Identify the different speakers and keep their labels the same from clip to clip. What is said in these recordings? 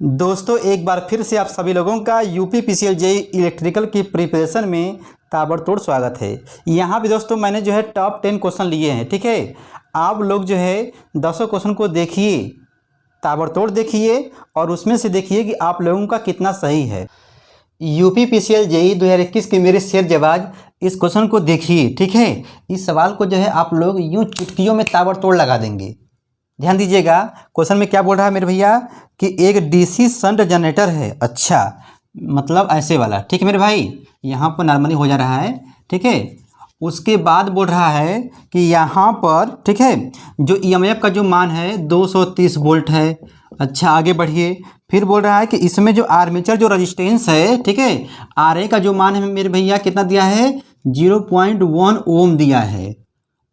Speaker 1: दोस्तों एक बार फिर से आप सभी लोगों का यूपी पीसीएल जेईई इलेक्ट्रिकल की प्रिपरेशन में ताबड़तोड़ स्वागत है। यहाँ भी दोस्तों मैंने जो है टॉप 10 क्वेश्चन लिए हैं, ठीक है। आप लोग जो है 10 क्वेश्चन को देखिए, ताबड़तोड़ देखिए और उसमें से देखिए कि आप लोगों का कितना सही है। यूपी पीसीएल जेईई 2021 के मेरे शेर जवाब इस क्वेश्चन को देखिए, ठीक है। इस सवाल को जो है आप लोग यूँ चुटकियों में ताबड़तोड़ लगा देंगे। ध्यान दीजिएगा, क्वेश्चन में क्या बोल रहा है मेरे भैया कि एक डीसी शंट जनरेटर है। अच्छा, मतलब ऐसे वाला, ठीक है मेरे भाई। यहाँ पर नॉर्मली हो जा रहा है, ठीक है। उसके बाद बोल रहा है कि यहाँ पर, ठीक है, जो ईएमएफ का जो मान है 230 वोल्ट है। अच्छा, आगे बढ़िए। फिर बोल रहा है कि इसमें जो आर्मेचर जो रजिस्टेंस है, ठीक है, आरए का जो मान है मेरे भैया कितना दिया है, 0.1 ओम दिया है।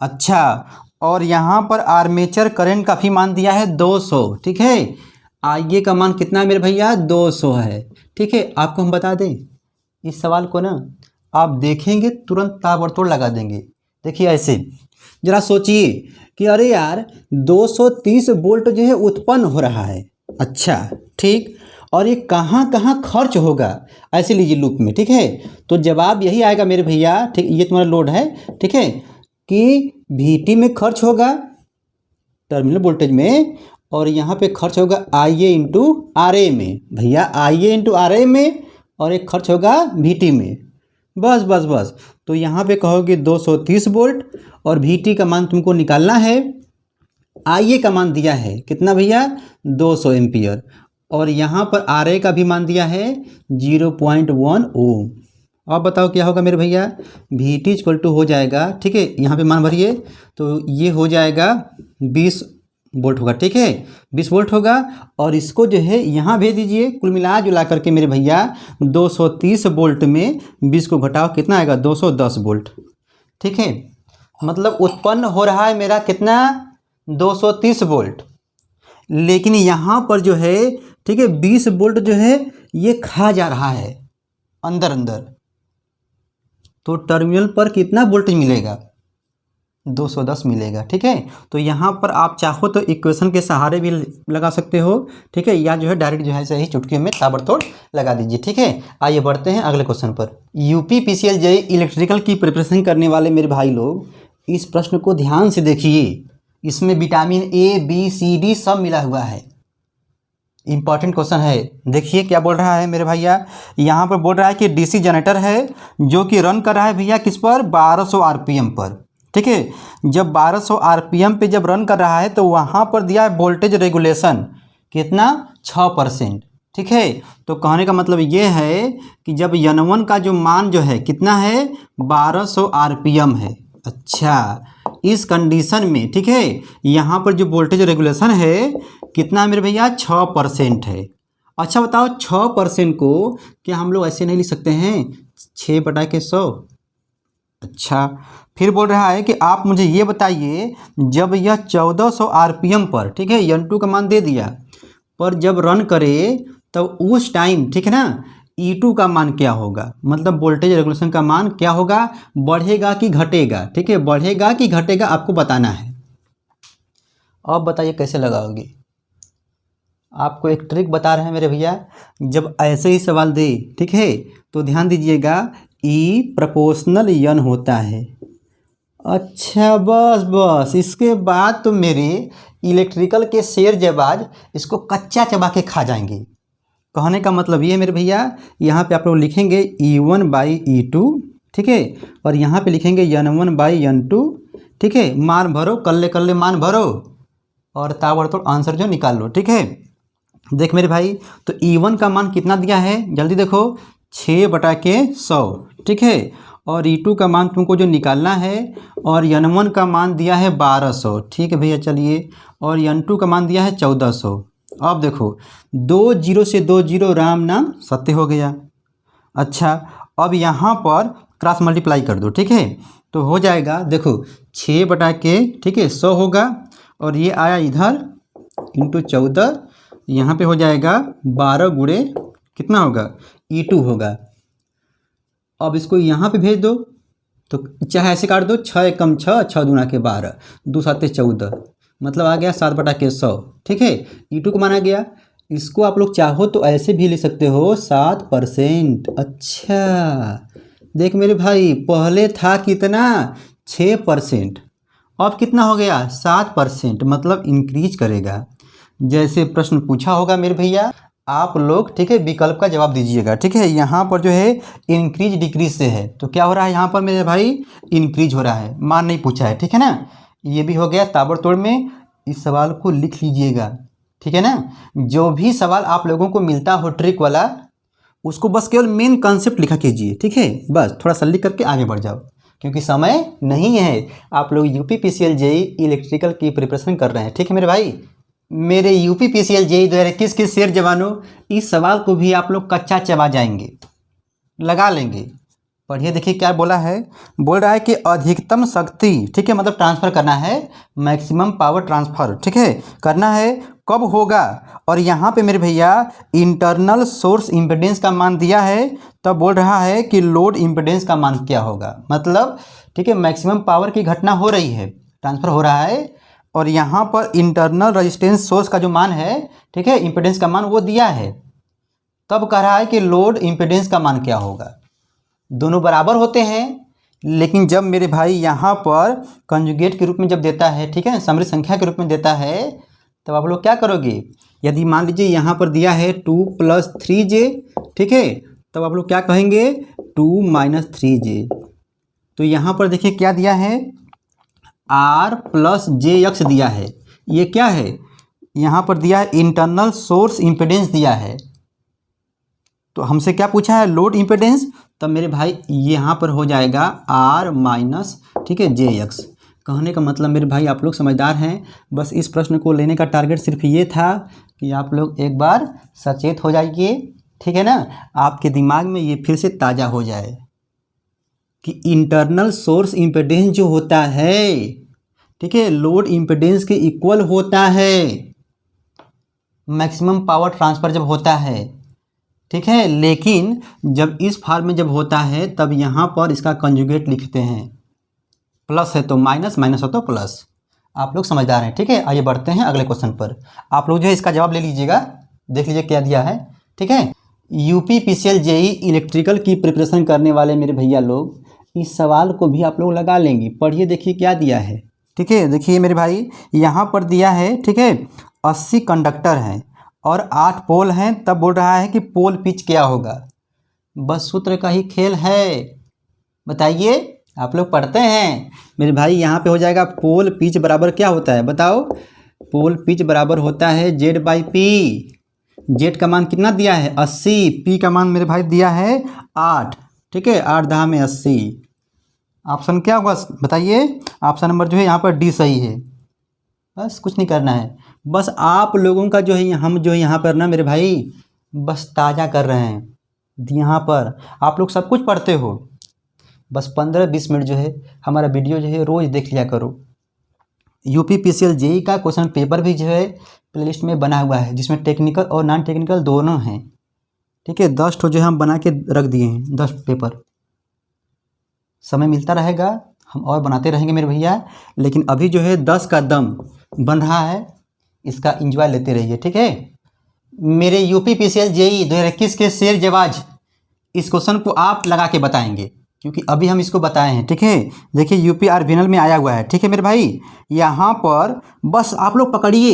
Speaker 1: अच्छा, और यहाँ पर आर्मेचर करंट का भी मान दिया है 200, ठीक है। आईए का मान कितना है मेरे भैया, 200 है, ठीक है। आपको हम बता दें इस सवाल को ना, आप देखेंगे तुरंत ताबड़तोड़ लगा देंगे। देखिए ऐसे, जरा सोचिए कि अरे यार 230 वोल्ट जो है उत्पन्न हो रहा है। अच्छा, ठीक, और ये कहाँ कहाँ खर्च होगा, ऐसे लीजिए लूप में, ठीक है। तो जवाब यही आएगा मेरे भैया, ठीक, ये तुम्हारा लोड है, ठीक है, कि VT में खर्च होगा टर्मिनल वोल्टेज में, और यहाँ पे खर्च होगा IA इंटू RA में। भैया IA इंटू RA में, और एक खर्च होगा VT में। बस बस बस, तो यहाँ पे कहोगे 230 वोल्ट और VT का मान तुमको निकालना है। IA का मान दिया है कितना भैया, 200 एम्पियर, और यहाँ पर RA का भी मान दिया है 0.1 ओम। अब बताओ क्या होगा मेरे भैया, VT इक्वल टू हो जाएगा, ठीक है, यहाँ पे मान भरिए, तो ये हो जाएगा 20 वोल्ट होगा, ठीक है, 20 वोल्ट होगा। और इसको जो है यहाँ भेज दीजिए, कुल मिला जुला करके मेरे भैया 230 वोल्ट में 20 को घटाओ, कितना आएगा, 210 वोल्ट, ठीक है। मतलब उत्पन्न हो रहा है मेरा कितना, 230 वोल्ट। लेकिन यहाँ पर जो है, ठीक है, 20 वोल्ट जो है ये खा जा रहा है अंदर अंदर, तो टर्मिनल पर कितना वोल्टेज मिलेगा, 210 मिलेगा, ठीक है। तो यहाँ पर आप चाहो तो इक्वेशन के सहारे भी लगा सकते हो, ठीक है, या जो है डायरेक्ट जो है सही चुटकी में ताबड़तोड़ लगा दीजिए, ठीक है। आइए बढ़ते हैं अगले क्वेश्चन पर। यूपी पीसीएल जेईई इलेक्ट्रिकल की प्रिपरेशन करने वाले मेरे भाई लोग इस प्रश्न को ध्यान से देखिए। इसमें vitamin A, B, C, D सब मिला हुआ है। इंपॉर्टेंट क्वेश्चन है। देखिए क्या बोल रहा है मेरे भैया, यहाँ पर बोल रहा है कि डीसी जनरेटर है जो कि रन कर रहा है भैया किस पर, 1200 आरपीएम पर, ठीक है। जब 1200 आरपीएम पे जब रन कर रहा है तो वहाँ पर दिया है वोल्टेज रेगुलेशन कितना, 6%, ठीक है। तो कहने का मतलब ये है कि जब N1 का जो मान जो है कितना है, 1200 आरपीएम है। अच्छा, इस कंडीशन में, ठीक है, यहाँ पर जो वोल्टेज रेगुलेशन है कितना मेरे भैया, 6% है। अच्छा बताओ, 6% को क्या हम लोग ऐसे नहीं लिख सकते हैं, 6/100। अच्छा, फिर बोल रहा है कि आप मुझे ये बताइए, जब यह 1400 आरपीएम पर, ठीक है, N2 का मान दे दिया, पर जब रन करे तब उस टाइम, ठीक है ना, E2 का मान क्या होगा, मतलब वोल्टेज रेगुलेशन का मान क्या होगा, बढ़ेगा कि घटेगा, ठीक है, बढ़ेगा कि घटेगा आपको बताना है। अब बताइए कैसे लगाओगे। आपको एक ट्रिक बता रहे हैं मेरे भैया, जब ऐसे ही सवाल दे, ठीक है, तो ध्यान दीजिएगा, E प्रोपोर्शनल N होता है। अच्छा, बस बस, इसके बाद तो मेरे इलेक्ट्रिकल के शेर जवाब इसको कच्चा चबा के खा जाएंगे। कहने का मतलब ये मेरे भैया, यहाँ पे आप लोग लिखेंगे E1/E2, ठीक है, और यहाँ पे लिखेंगे N1/N2, ठीक है। मान भरो, कल्ले कल्ले मान भरो और ताबड़तोड़ आंसर जो निकाल लो, ठीक है। देख मेरे भाई, तो E1 का मान कितना दिया है, जल्दी देखो, 6/100, ठीक है, और E2 का मान तुमको जो निकालना है, और N1 का मान दिया है 1200, ठीक है भैया, चलिए, और N2 का मान दिया है 1400। अब देखो, 2 जीरो से 2 जीरो राम नाम सत्य हो गया। अच्छा, अब यहाँ पर क्रॉस मल्टीप्लाई कर दो, ठीक है, तो हो जाएगा, देखो 6/के, ठीक है, 100 होगा, और ये आया इधर इंटू 14, यहाँ पे हो जाएगा 12 गुणे कितना होगा, E2 होगा। अब इसको यहाँ पे भेज दो, तो चाहे ऐसे काट दो, 6 एकम 6, 6 दूना के 12, 2 7 14, मतलब आ गया 7/100, ठीक है। E2 को माना गया। इसको आप लोग चाहो तो ऐसे भी ले सकते हो 7%। अच्छा देख मेरे भाई, पहले था कितना 6%, अब कितना हो गया 7%, मतलब इंक्रीज करेगा। जैसे प्रश्न पूछा होगा मेरे भैया, आप लोग ठीक है विकल्प का जवाब दीजिएगा। ठीक है, यहाँ पर जो है इंक्रीज डिक्रीज से है, तो क्या हो रहा है यहाँ पर मेरे भाई इंक्रीज हो रहा है, मान नहीं पूछा है। ठीक है ना, ये भी हो गया ताबड़तोड़ में। इस सवाल को लिख लीजिएगा, ठीक है ना। जो भी सवाल आप लोगों को मिलता हो ट्रिक वाला, उसको बस केवल मेन कॉन्सेप्ट लिखा कीजिए। ठीक है, बस थोड़ा सा लिख करके आगे बढ़ जाओ, क्योंकि समय नहीं है। आप लोग यूपी पीसीएल जेई इलेक्ट्रिकल की प्रिपरेशन कर रहे हैं। ठीक है मेरे भाई, मेरे यूपी पीसीएल जेई 2021 के शेर जवानों, इस सवाल को भी आप लोग कच्चा चबा जाएंगे, लगा लेंगे। पढ़िए देखिए क्या बोला है, बोल रहा है कि अधिकतम शक्ति, ठीक है, मतलब ट्रांसफ़र करना है, मैक्सिमम पावर ट्रांसफ़र, ठीक है, करना है कब होगा। और यहाँ पे मेरे भैया इंटरनल सोर्स इम्पीडेंस का मान दिया है, तब बोल रहा है कि लोड इम्पीडेंस का मान क्या होगा। मतलब ठीक है, मैक्सिमम पावर की घटना हो रही है, ट्रांसफ़र हो रहा है, और यहाँ पर इंटरनल रेजिस्टेंस सोर्स का जो मान है, ठीक है, इम्पीडेंस का मान वो दिया है, तब कह रहा है कि लोड इम्पीडेंस का मान क्या होगा। दोनों बराबर होते हैं, लेकिन जब मेरे भाई यहाँ पर कंजुगेट के रूप में जब देता है, ठीक है, समृद्ध संख्या के रूप में देता है, तब आप लोग क्या करोगे। यदि मान लीजिए यहाँ पर दिया है 2 + 3j, ठीक है, तब आप लोग क्या कहेंगे 2 - 3j। तो यहाँ पर देखिए क्या दिया है, r + jx दिया है। ये क्या है, यहाँ पर दिया है इंटरनल सोर्स इम्पीडेंस दिया है। तो हमसे क्या पूछा है, लोड इम्पीडेंस, तब मेरे भाई यहाँ पर हो जाएगा r - ठीक है jx। कहने का मतलब मेरे भाई आप लोग समझदार हैं। बस इस प्रश्न को लेने का टारगेट सिर्फ ये था कि आप लोग एक बार सचेत हो जाइए, ठीक है ना, आपके दिमाग में ये फिर से ताज़ा हो जाए कि इंटरनल सोर्स इम्पीडेंस जो होता है, ठीक है, लोड इम्पीडेंस के इक्वल होता है मैक्सिमम पावर ट्रांसफ़र जब होता है, ठीक है। लेकिन जब इस फॉर्म में जब होता है, तब यहाँ पर इसका कंजुगेट लिखते हैं, प्लस है तो माइनस, माइनस हो तो प्लस। आप लोग समझदार हैं, ठीक है। आइए बढ़ते हैं अगले क्वेश्चन पर। आप लोग जो है इसका जवाब ले लीजिएगा, देख लीजिए क्या दिया है, ठीक है। यूपी पीसीएल जेई इलेक्ट्रिकल की प्रिपरेशन करने वाले मेरे भैया लोग, इस सवाल को भी आप लोग लगा लेंगे। पढ़िए देखिए क्या दिया है, ठीक है। देखिए मेरे भाई यहाँ पर दिया है, ठीक है, 80 कंडक्टर हैं और 8 पोल हैं, तब बोल रहा है कि पोल पिच क्या होगा। बस सूत्र का ही खेल है, बताइए। आप लोग पढ़ते हैं मेरे भाई, यहाँ पे हो जाएगा पोल पिच बराबर क्या होता है बताओ। पोल पिच बराबर होता है Z/P। जेड का मान कितना दिया है 80, पी का मान मेरे भाई दिया है 8, ठीक है, 8 10 में 80। ऑप्शन क्या होगा बताइए। ऑप्शन नंबर जो है यहाँ पर डी सही है। बस कुछ नहीं करना है, बस आप लोगों का जो है हम जो है यहाँ पर ना मेरे भाई बस ताज़ा कर रहे हैं। यहाँ पर आप लोग सब कुछ पढ़ते हो, बस 15-20 मिनट जो है हमारा वीडियो जो है रोज़ देख लिया करो। यूपी पीसीएल जेई का क्वेश्चन पेपर भी जो है प्लेलिस्ट में बना हुआ है, जिसमें टेक्निकल और नॉन टेक्निकल दोनों हैं, ठीक है। 10 ठो जो है हम बना के रख दिए हैं, 10 पेपर। समय मिलता रहेगा हम और बनाते रहेंगे मेरे भैया, लेकिन अभी जो है 10 का दम बन रहा है, इसका एंजॉय लेते रहिए, ठीक है। मेरे यूपी पीसीएल जेई 2021 के शेर जवाज, इस क्वेश्चन को आप लगा के बताएंगे, क्योंकि अभी हम इसको बताए हैं, ठीक है। देखिए यूपी आरबीएनएल में आया हुआ है, ठीक है मेरे भाई। यहाँ पर बस आप लोग पकड़िए,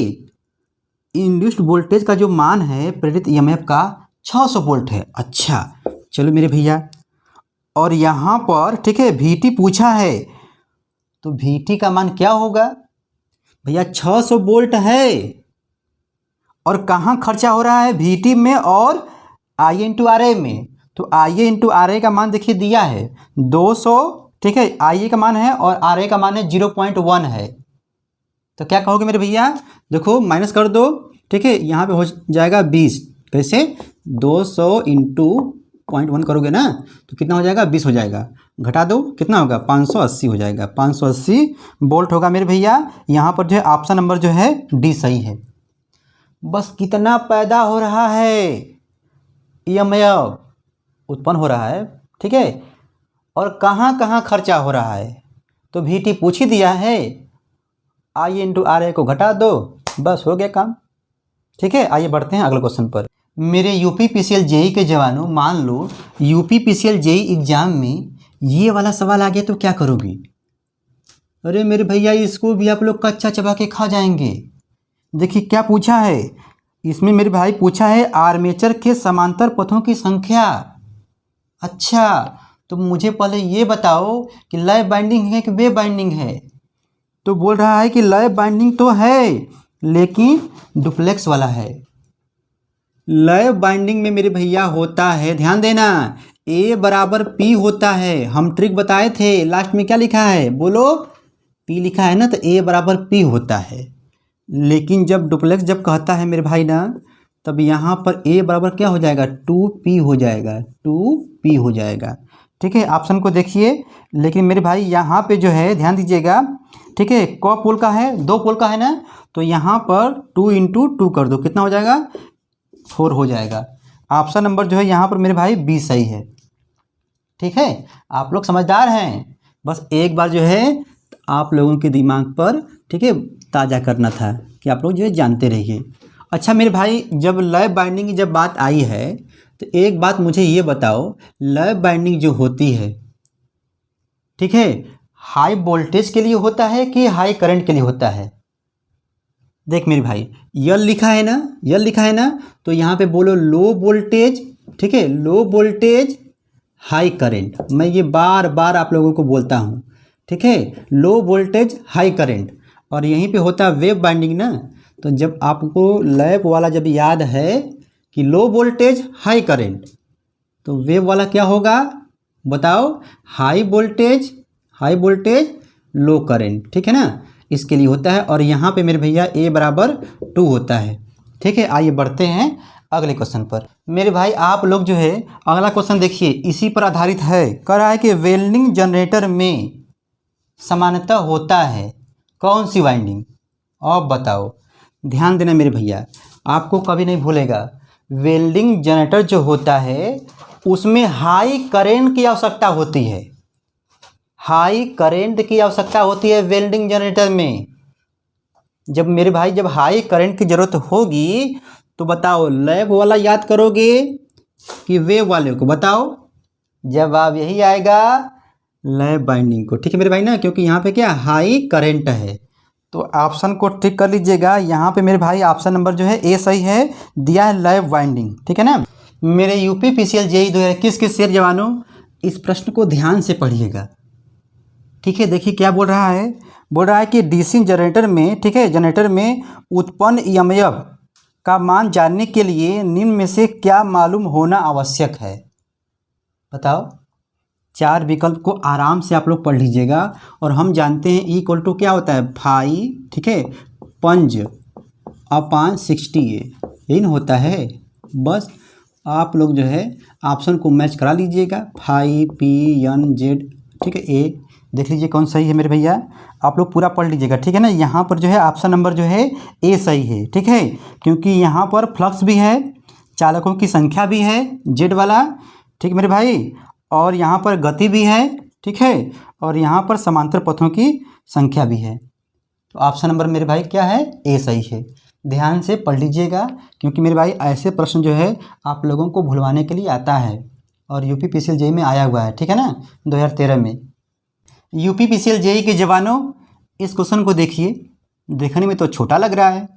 Speaker 1: इंड्यूस्ड वोल्टेज का जो मान है प्रेरित ईएमएफ का 600 वोल्ट है। अच्छा चलो मेरे भैया, और यहाँ पर ठीक है VT पूछा है, तो VT का मान क्या होगा भैया, 600 वोल्ट है, और कहाँ खर्चा हो रहा है VT में और IA/RA में। तो IA/RA का मान देखिए दिया है 200, ठीक है, IA का मान है और RA का मान है 0.1 है। तो क्या कहोगे मेरे भैया, देखो माइनस कर दो, ठीक है, यहाँ पे हो जाएगा 20। कैसे 200 × 0.1 करोगे ना, तो कितना हो जाएगा 20 हो जाएगा। घटा दो कितना होगा 580 हो जाएगा, 580 वोल्ट होगा मेरे भैया। यहाँ पर जो है ऑप्शन नंबर जो है डी सही है। बस कितना पैदा हो रहा है ईएमएफ उत्पन्न हो रहा है, ठीक है, और कहाँ कहाँ खर्चा हो रहा है, तो VT पूछ ही दिया है। IA/RA को घटा दो, बस हो गया काम। ठीक है, आइए बढ़ते हैं अगले क्वेश्चन पर। मेरे यूपी पीसीएल जेई के जवानों, मान लो यूपी पीसीएल जेई एग्जाम में ये वाला सवाल आ गया तो क्या करोगे? अरे मेरे भैया, इसको भी आप लोग कच्चा चबा के खा जाएंगे। देखिए क्या पूछा है इसमें मेरे भाई, पूछा है आर्मेचर के समांतर पथों की संख्या। अच्छा, तो मुझे पहले ये बताओ कि लय बाइंडिंग है कि वेव बाइंडिंग है? तो बोल रहा है कि लय बाइंडिंग तो है लेकिन डुप्लेक्स वाला है। लय बाइंडिंग में मेरे भैया होता है, ध्यान देना, A बराबर P होता है। हम ट्रिक बताए थे, लास्ट में क्या लिखा है बोलो? P लिखा है ना, तो A बराबर P होता है। लेकिन जब डुप्लेक्स जब कहता है मेरे भाई ना, तब यहाँ पर A बराबर क्या हो जाएगा? 2P हो जाएगा, 2P हो जाएगा। ठीक है, ऑप्शन को देखिए। लेकिन मेरे भाई यहाँ पे जो है ध्यान दीजिएगा, ठीक है, क पोल का है, 2 पोल का है ना, तो यहाँ पर 2 × 2 कर दो, कितना हो जाएगा? 4 हो जाएगा। ऑप्शन नंबर जो है यहाँ पर मेरे भाई B सही है। ठीक है, आप लोग समझदार हैं, बस एक बार जो है आप लोगों के दिमाग पर, ठीक है, ताज़ा करना था कि आप लोग जो है जानते रहिए। अच्छा मेरे भाई, जब लय बाइंडिंग की जब बात आई है तो एक बात मुझे ये बताओ, लय बाइंडिंग जो होती है, ठीक है, हाई वोल्टेज के लिए होता है कि हाई करंट के लिए होता है? देख मेरे भाई, यल लिखा है ना, यल लिखा है ना, तो यहाँ पे बोलो लो वोल्टेज, ठीक है, लो वोल्टेज हाई करंट। मैं ये बार बार आप लोगों को बोलता हूँ, ठीक है, लो वोल्टेज हाई करंट। और यहीं पे होता है वेव बाइंडिंग ना, तो जब आपको लैप वाला जब याद है कि लो वोल्टेज हाई करंट, तो वेव वाला क्या होगा बताओ? हाई वोल्टेज लो करंट, ठीक है ना, इसके लिए होता है। और यहाँ पे मेरे भैया A बराबर 2 होता है। ठीक है, आइए बढ़ते हैं अगले क्वेश्चन पर। मेरे भाई आप लोग जो है अगला क्वेश्चन देखिए, इसी पर आधारित है। कह रहा है कि वेल्डिंग जनरेटर में समानता होता है कौन सी वाइंडिंग? अब बताओ, ध्यान देना मेरे भैया, आपको कभी नहीं भूलेगा, वेल्डिंग जनरेटर जो होता है उसमें हाई करंट की आवश्यकता होती है। हाई करंट की आवश्यकता होती है वेल्डिंग जनरेटर में। जब मेरे भाई जब हाई करंट की ज़रूरत होगी तो बताओ लैब वाला याद करोगे कि वेव वाले को? बताओ, जवाब यही आएगा, लैब बाइंडिंग को। ठीक है मेरे भाई ना, क्योंकि यहाँ पे क्या हाई करंट है। तो ऑप्शन को टिक कर लीजिएगा। यहाँ पे मेरे भाई ऑप्शन नंबर जो है A सही है, दिया है लैब बाइंडिंग। ठीक है ना मेरे यूपी पीसीएल जेई 2021 के शेर जवानों, इस प्रश्न को ध्यान से पढ़िएगा। ठीक है, देखिए क्या बोल रहा है, बोल रहा है कि डीसी जनरेटर में, ठीक है, जनरेटर में उत्पन्न ईएमएफ का मान जानने के लिए निम्न में से क्या मालूम होना आवश्यक है? बताओ, 4 विकल्प को आराम से आप लोग पढ़ लीजिएगा। और हम जानते हैं E= क्या होता है? फाई, ठीक है, पंज अपान 60A, यही ना होता है। बस आप लोग जो है ऑप्शन को मैच करा लीजिएगा, फाई PNZ, ठीक है, A देख लीजिए कौन सही है मेरे भैया, आप लोग पूरा पढ़ लीजिएगा। ठीक है ना, यहाँ पर जो है ऑप्शन नंबर जो है A सही है। ठीक है, क्योंकि यहाँ पर फ्लक्स भी है, चालकों की संख्या भी है Z वाला, ठीक मेरे भाई, और यहाँ पर गति भी है, ठीक है, और यहाँ पर समांतर पथों की संख्या भी है। तो ऑप्शन नंबर मेरे भाई क्या है? A सही है। ध्यान से पढ़ लीजिएगा, क्योंकि मेरे भाई ऐसे प्रश्न जो है आप लोगों को भुलवाने के लिए आता है, और यूपी पीसीएल जेई में आया हुआ है। ठीक है ना, 2013 में। यूपी पीसीएल जेई के जवानों, इस क्वेश्चन को देखिए, देखने में तो छोटा लग रहा है।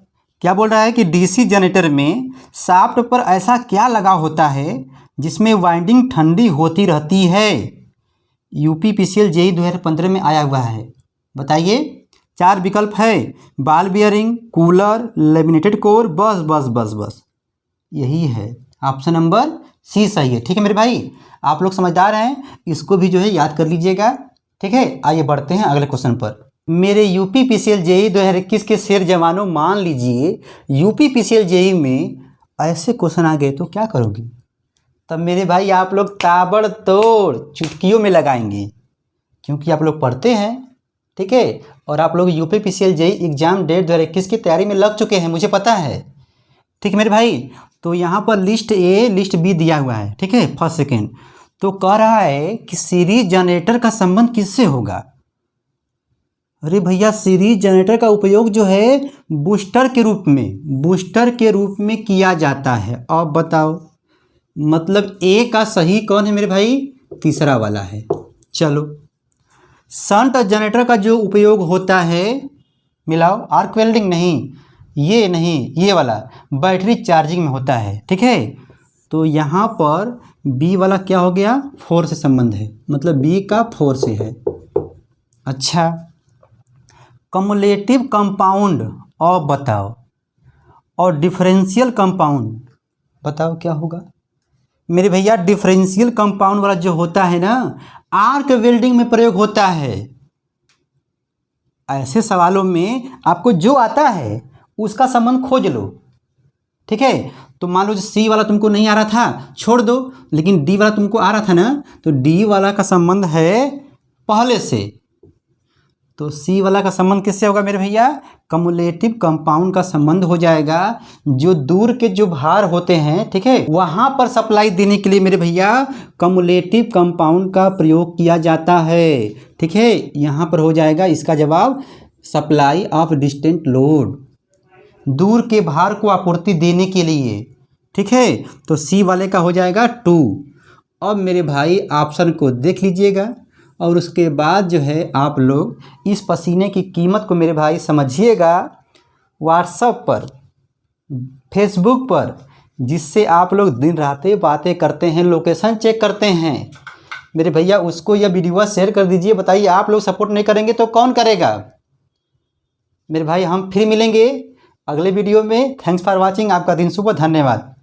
Speaker 1: क्या बोल रहा है कि डीसी जनरेटर में शाफ्ट पर ऐसा क्या लगा होता है जिसमें वाइंडिंग ठंडी होती रहती है? यूपी पीसीएल जेई 2015 में आया हुआ है, बताइए। 4 विकल्प है, ball bearing, cooler, laminated core, बस बस बस बस, यही है ऑप्शन नंबर C सही है। ठीक है मेरे भाई, आप लोग समझदार हैं, इसको भी जो है याद कर लीजिएगा। ठीक है, आइए बढ़ते हैं अगले क्वेश्चन पर। मेरे यूपी पीसीएल जेई 2021 के शेर जवानों, मान लीजिए यूपी पीसीएल जेई में ऐसे क्वेश्चन आ गए तो क्या करोगे? तब मेरे भाई आप लोग ताबड़तोड़ चुटकियों में लगाएंगे, क्योंकि आप लोग पढ़ते हैं। ठीक है, और आप लोग UP PCL JE exam date 2021 की तैयारी में लग चुके हैं, मुझे पता है। ठीक है मेरे भाई, तो यहाँ पर लिस्ट A लिस्ट B दिया हुआ है, ठीक है, फर्स्ट सेकेंड। तो कह रहा है कि सीरीज जनरेटर का संबंध किससे होगा? अरे भैया, सीरीज जनरेटर का उपयोग जो है बूस्टर के रूप में किया जाता है। अब बताओ, मतलब ए का सही कौन है मेरे भाई? तीसरा वाला है। चलो, शंट जनरेटर का जो उपयोग होता है, मिलाओ, आर्क वेल्डिंग नहीं, ये वाला बैटरी चार्जिंग में होता है। ठीक है, तो यहाँ पर बी वाला क्या हो गया? 4 से संबंध है, मतलब बी का 4 से है। अच्छा, कम्युलेटिव कंपाउंड, और बताओ, और डिफरेंशियल कंपाउंड, बताओ क्या होगा मेरे भैया? डिफरेंशियल कंपाउंड वाला जो होता है ना, आर्क वेल्डिंग में प्रयोग होता है। ऐसे सवालों में आपको जो आता है उसका संबंध खोज लो। ठीक है, तो मान लो सी वाला तुमको नहीं आ रहा था, छोड़ दो, लेकिन डी वाला तुमको आ रहा था ना, तो डी वाला का संबंध है पहले से, तो सी वाला का संबंध किससे होगा मेरे भैया? कम्युलेटिव कंपाउंड का संबंध हो जाएगा। जो दूर के जो भार होते हैं, ठीक है, वहाँ पर सप्लाई देने के लिए मेरे भैया कम्युलेटिव कंपाउंड का प्रयोग किया जाता है। ठीक है, यहाँ पर हो जाएगा इसका जवाब सप्लाई ऑफ डिस्टेंट लोड, दूर के भार को आपूर्ति देने के लिए। ठीक है, तो सी वाले का हो जाएगा 2। अब मेरे भाई ऑप्शन को देख लीजिएगा, और उसके बाद जो है आप लोग इस पसीने की कीमत को मेरे भाई समझिएगा व्हाट्सएप पर, फेसबुक पर, जिससे आप लोग दिन रात बातें करते हैं, लोकेशन चेक करते हैं मेरे भैया, उसको यह वीडियो शेयर कर दीजिए। बताइए, आप लोग सपोर्ट नहीं करेंगे तो कौन करेगा मेरे भाई? हम फिर मिलेंगे अगले वीडियो में। Thanks for watching. आपका दिन शुभ, धन्यवाद।